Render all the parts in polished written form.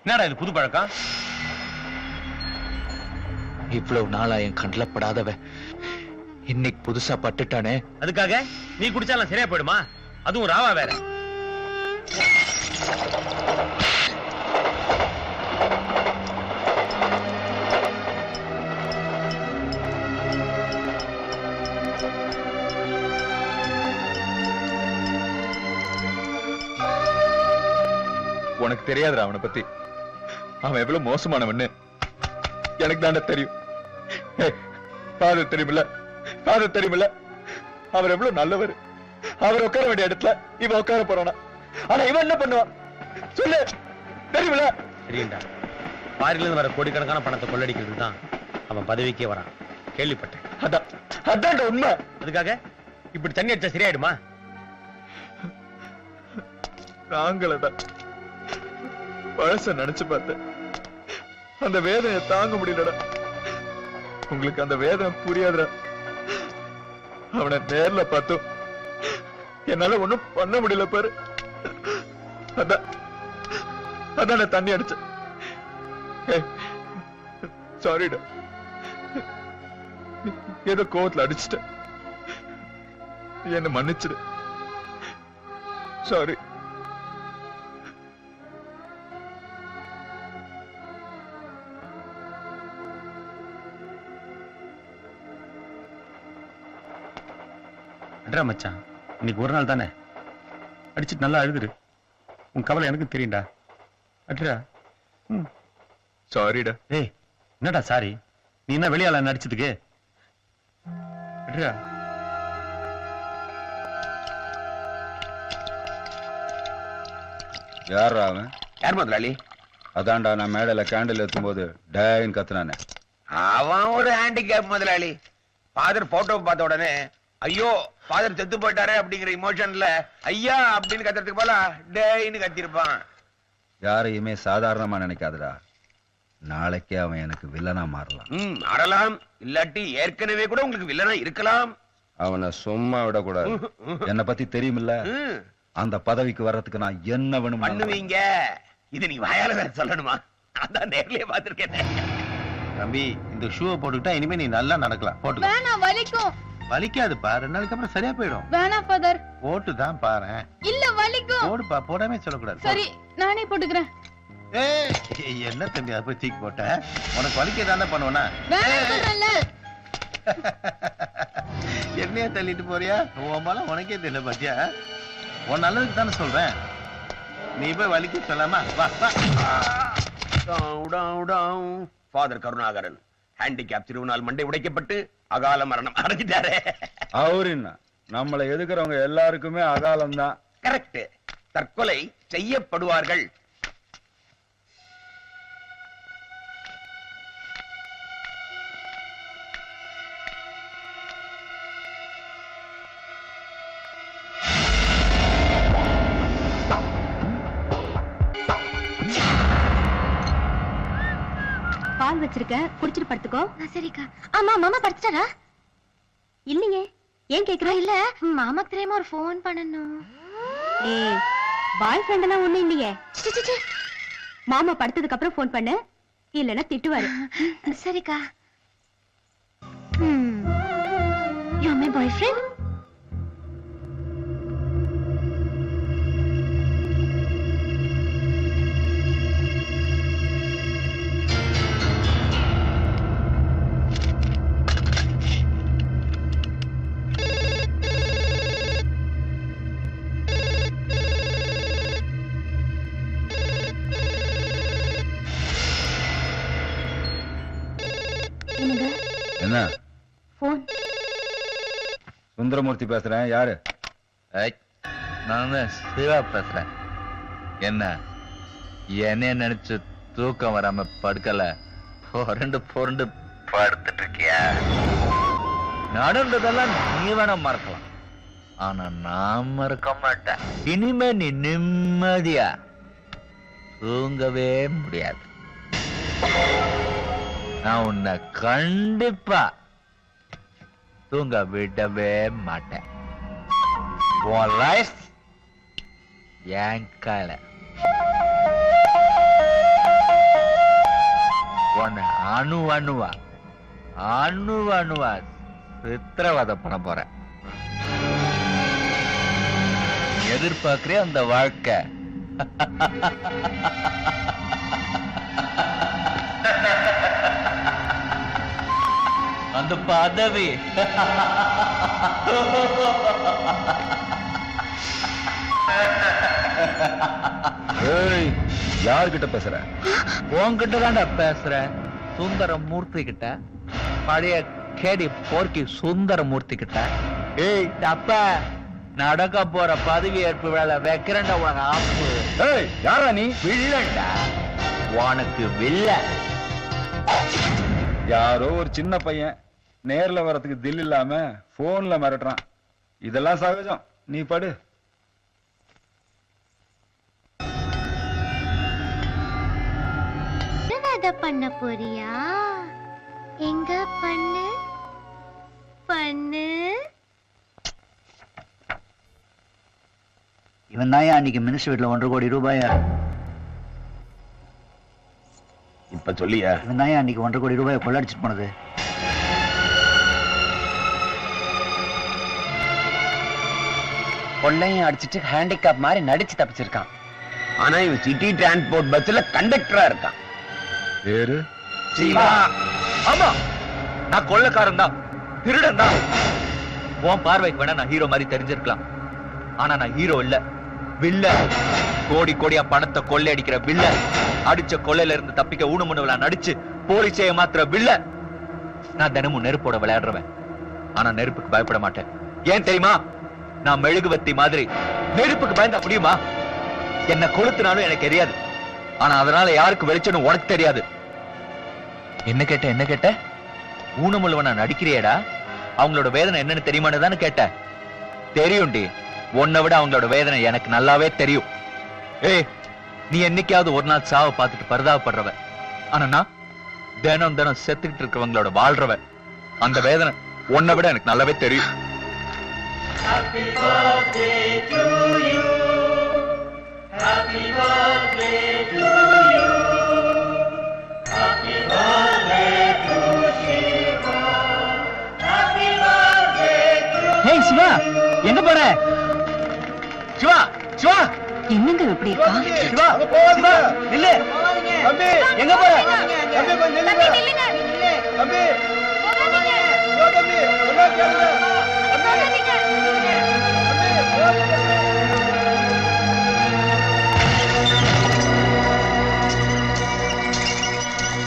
என்னடா இது புது பழக்கம்? இவ்வளவு நாளா என் கண்ணில் படாதவ இன்னைக்கு புதுசா பட்டுட்டானே. அதுக்காக நீ குடிச்சாலும் சரியா போயிடுமா? அதுவும் ராவா வேற. உனக்கு தெரியாதுடா அவனை பத்தி. அவன் எவ்வளவு மோசமானவன்னு எனக்கு தாண்ட தெரியும். தெரியுமில்ல, தெரியுமில்ல, அவர் எவ்வளவு நல்லவர். அவர் உட்கார வேண்டிய இடத்துல இவன் உட்கார போறானா? ஆனா இவன் என்ன பண்ணுவான் சொல்லு, தெரியுமில்ல? தெரியும்டா, பாரில இருந்து வர கோடிக்கணக்கான பணத்தை கொள்ளடிக்கிறது தான் அவன் பதவிக்கே வரான், கேள்விப்பட்டேன். அதான் உண்மை. அதுக்காக இப்படி தண்ணி அடிச்சா சரியாயிடுமா? நாங்களதான் பழச நினைச்சு பார்த்தேன். அந்த வேதனையை தாங்க முடியலடா. உங்களுக்கு அந்த வேதனை புரியாதுடா. அவனை நேர்ல பார்த்தோம் என்னால ஒண்ணும் பண்ண முடியல பாரு. அதான் தண்ணி அடிச்ச. சாரிடா, ஏதோ கோவத்துல அடிச்சுட்ட. என்ன மன்னிச்சிடு. சாரி. அட்ரா மச்சான், இன்னைக்கு ஒரு நாள் தானே, அடிச்சுட்டு நல்லா அழுதுரு. உன் கவலை எனக்கு தெரியும்டா. அட்ரா. சாரிடா. ஏய், என்னடா சாரி? நீ என்ன வெளியால நடிச்சதுக்கு? அட்ரா. யார் அவன்? யார் முதலாளி? அதான்டா நான் மேடையில கேண்டில் ஏத்தும் போது டேன்னு கத்துனானே. அவன் ஒரு ஹேண்டிகேப் முதலாளி. ஃபாதர் போட்டோ பார்த்த உடனே ஐயோ ஃபாதர் செத்து போயிட்டாரே அப்படிங்கிற இமோஷன்ல ஐயா அப்படின்னு கத்துறதுக்கு போல டேன்னு கத்திருப்பான். யாரையுமே சாதாரணமா நினைக்காதடா. நாளைக்கே அவன் எனக்கு வில்லனா மாறலாம். மாறலாம், இல்லாட்டி ஏற்கனவே கூட உங்களுக்கு வில்லனா இருக்கலாம். அவனை சும்மா விடக்கூடாது. என்னை பத்தி தெரியுமில்ல, அந்த பதவிக்கு வர்றதுக்கு நான் என்ன வேணும் பண்ணுவீங்க. இது நீ வாயால வேற சொல்லணுமா? அதான் நேர்லயே பாத்துருக்கேன். தம்பி, இந்த ஷூவை போட்டுக்கிட்டா இனிமே நீ நல்லா நடக்கலாம். போட்டு வேணாம், வலிக்கும். வலிக்காதுப்பா, 2 நாளைக்கு அப்புறம் சரியா போயிடும். வேணாம் ஃபாதர். போட்டு தான் பாரு. இல்ல வலிக்கும். போடுப்பா, போடாமே சொல்லக்கூடாது. சரி, நானே போட்டுக்கிறேன். என்ன தம்பி அதை போய் தூக்கி போட்ட? உனக்கு வலிக்க தானே பண்ணுவனா? என்னையா தள்ளிட்டு போறியா? உன் மேல உனக்கே தெரியல பாத்தியா? உன் நல்லதுக்கு தானே சொல்றேன். நீ போய் வலிக்க சொல்லாமா? வா வா. ஃபாதர் கருணாகரன் ஹேண்டிகேப் திருநாள் மண்டை உடைக்கப்பட்டு அகால மரணம் அடைஞ்சிட்டாரு. அவரு என்ன, நம்மளை எதுக்குறவங்க எல்லாருக்குமே அகாலம் தான். கரெக்ட். தற்கொலை செய்யப்படுவார்கள். பால் வச்சிருக்க, குடிச்சிட்டு படுத்துக்கோ. சரிக்கா. ஆமா, மாமா படுத்துட்டாரா? இல்லையே. ஏன் கேக்குற? இல்ல, மாமாக்கு தெரியாம ஒரு போன் பண்ணணும். ஏய், பாய் ஃப்ரெண்ட் எல்லாம் ஒண்ணு இல்லையே. மாமா படுத்ததுக்கு அப்புறம் போன் பண்ணு, இல்லன்னா திட்டுவாரு. சரிக்கா. You are my boy friend. என்ன? போன். சுந்தரமூர்த்தி பேசுறேன். யாரு? நான் சிவா பேசுறேன். என்ன நினைச்சு தூக்கம் வராம படுக்கல, புரண்டு படுத்துட்டு இருக்கியா? நடந்ததெல்லாம் நீ வேணா மறக்கலாம், ஆனா நான் மறக்க மாட்டேன். இனிமே நீ நிம்மதியா தூங்கவே முடியாது. நான் உன்னை கண்டிப்பா தூங்க விடவே மாட்டேன். உன் லைஃப் என் கையில. உன்னை அணுவா சித்திரவதை பண்ண போறேன். எதிர்பார்க்கிறே அந்த வாழ்க்கை. அந்த பதவி. ஏய், யார்கிட்ட பேசுற? உன்கிட்ட தான்டா பேசுற. சுந்தரமூர்த்தி கிட்ட, பழைய கேடி போர்க்கி சுந்தரமூர்த்தி கிட்ட. ஏய் தப்ப நடக்க போற பதவி ஏற்பு வேலை வைக்கிறேன்டா உனக்கு ஆப்பு. ஏய், யாரா நீ? வில்லன்டா, உனக்கு வில்ல. யாரோ ஒரு சின்ன பையன் நேர்ல வரதுக்கு தில் இல்லாம போன்ல மிரட்டுறான். இதெல்லாம் சகஜம். நீ படு. பண்ண போறியா? எங்க பண்ணு பண்ணு. இவன் தான் அன்னைக்கு மினிஸ்டர் வீட்டுல 1.5 கோடி ரூபாயா? இப்ப சொல்லியா? இவன் தான் அன்னைக்கு 1.5 கோடி ரூபாயை கொள்ளடிச்சிட்டு போனது. கொள்ளையும் அடிச்சிட்டு ஹேண்டிகேப் மாதிரி நடிச்சு தப்பிச்சிருக்கான். ஆனா இவன் சிட்டி டிரான்ஸ்போர்ட் பஸ்ல கண்டக்டரா இருக்கான். பேரு சிவா. ஆமா, நான் கொள்ளைக்காரன் தான், திருடன் தான். உன் பார்வைக்கு வேணா நான் ஹீரோ மாதிரி தெரிஞ்சிருக்கலாம். ஆனா நான் ஹீரோ இல்ல, வில்ல. கோடி கோடியா பணத்தை கொள்ளை அடிக்கிற வில்ல. அடிச்ச கொள்ளையில இருந்து தப்பிக்க ஊனமுனவளா நடிச்சு போலீஸை மாத்திர வில்ல. நான் தினமும் நெருப்போட விளையாடுறவன். ஆனா நெருப்புக்கு பயப்பட மாட்டேன். ஏன் தெரியுமா? நான் மெழுகுவத்தி மாதிரி. நெருப்புக்கு பயந்தா முடியுமா? என்ன கொளுத்தினாலும் எனக்கு தெரியாது. ஆனா அதனால யாருக்கு வெளிச்சணும் உனக்கு தெரியாது. என்ன கேட்ட? ஊனமுள்ளவனா நடிக்கிறியடா? அவங்களோட வேதனை என்னன்னு தெரியுமான்னு தானே கேட்ட? தெரியும்டி. உன்னை விட அவங்களோட வேதனை எனக்கு நல்லாவே தெரியும். ஏய், நீ என்னைக்காவது ஒரு நாள் சாவை பார்த்துட்டு பரிதாபப்படுறவ. ஆனா நான் தினம் தினம் செத்துக்கிட்டு இருக்கிறவங்களோட வாழ்றவ. அந்த வேதனை உன்னை விட எனக்கு நல்லாவே தெரியும். ஏய் சிவா, எங்க போற? சிவா, சிவா, என்னங்க இப்படி இருக்கா? சிவா, சிவா, நில்லு. தம்பி, எங்க போற? தம்பி, கொஞ்சம் நில்லுங்க. தம்பி, ஐயோ, தம்பி, சொன்னா கேளுங்க.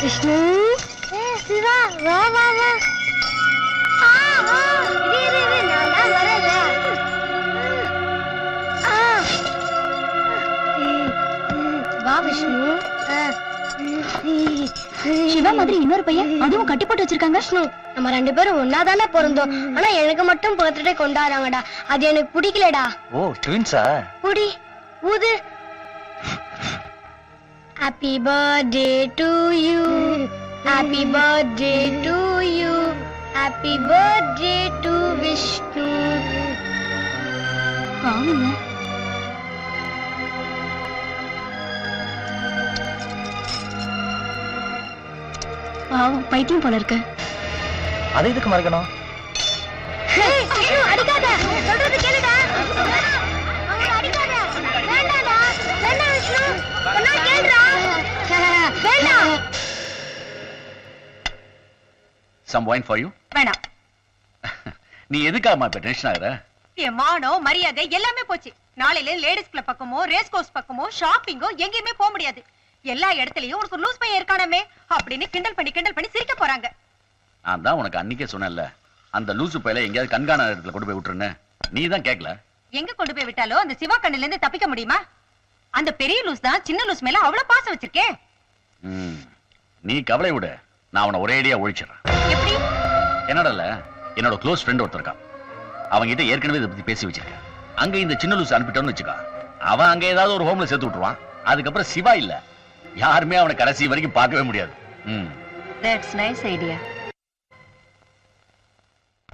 விஷ்ணு, சிவா, வா வா வா. நான் தான் வரல. வா விஷ்ணு. சிவா மாதிரி இன்னொரு பையன், அதுவும் கட்டி போட்டு வச்சிருக்காங்க. விஷ்ணு, நம்ம 2 பேரும் ஒன்னாதானே பிறந்தோம். ஆனா எனக்கு மட்டும் பர்த்டே கொண்டாடுறாங்கடா. அது எனக்கு பிடிக்கலடா. ஓ, ட்வின்ஸா? புடி ஊது. Happy birthday to you. Happy birthday to you. Happy birthday to Vishnu. ஆமாங்க. பாவம், பைத்தியம் போல இருக்கு. அதை எதுக்கு மறைக்கணும்? அடிக்காத, சொல்றது கேளுடா. அவங்கள அடிக்காத. வேண்டாடா, வேண்டாம் விஷ்ணு. சொன்னா கேளுடா. வேண்டாம். Some wine for you? வேணாம். நீ எதுக்காகமா இப்ப டென்ஷன் ஆகுற? என் மானம் மரியாதை எல்லாமே போச்சு. நாளையில லேடிஸ் கிளப் பக்கமோ ரேஸ் கோர்ஸ் பக்கமோ ஷாப்பிங்கோ எங்கேயுமே போக முடியாது. எல்லா இடத்துலயும் ஒரு லூஸ் பையன் இருக்கானமே அப்படின்னு கிண்டல் பண்ணி சிரிக்க போறாங்க. நான் தான் உனக்கு அன்னைக்கே சொன்னேன்ல, அந்த லூசு பையில எங்கேயாவது கண்காணாத இடத்துல கொண்டு போய் விட்டுருன்னு. நீ தான் கேட்கல. எங்க கொண்டு போய் விட்டாலும் அந்த சிவா கண்ணுல இருந்து தப்பிக்க முடியுமா? அந்த பெரிய லூஸ் தான் சின்ன லூஸ் மேல அவ்வளவு பாசம் வச்சிருக்கேன். நீ கவலை விடு, நான் அவனை ஒரேடியா ஒழிச்சிடறேன். எப்படி? என்னடா, என்னோட க்ளோஸ் ஃப்ரெண்ட் ஒருத்தர் இருக்கான். அவங்க கிட்ட ஏற்கனவே இதை பத்தி பேசி வச்சிருக்கேன். அங்க இந்த சின்ன லூஸ் அனுப்பிட்டோன்னு வச்சுக்கா, அவன் அங்க ஏதாவது ஒரு ஹோம்ல சேர்த்து விட்டுருவான். அதுக்கப்புறம் சிவா இல்ல யாருமே அவனை கடைசி வரைக்கும் பார்க்கவே முடியாது. That's nice idea.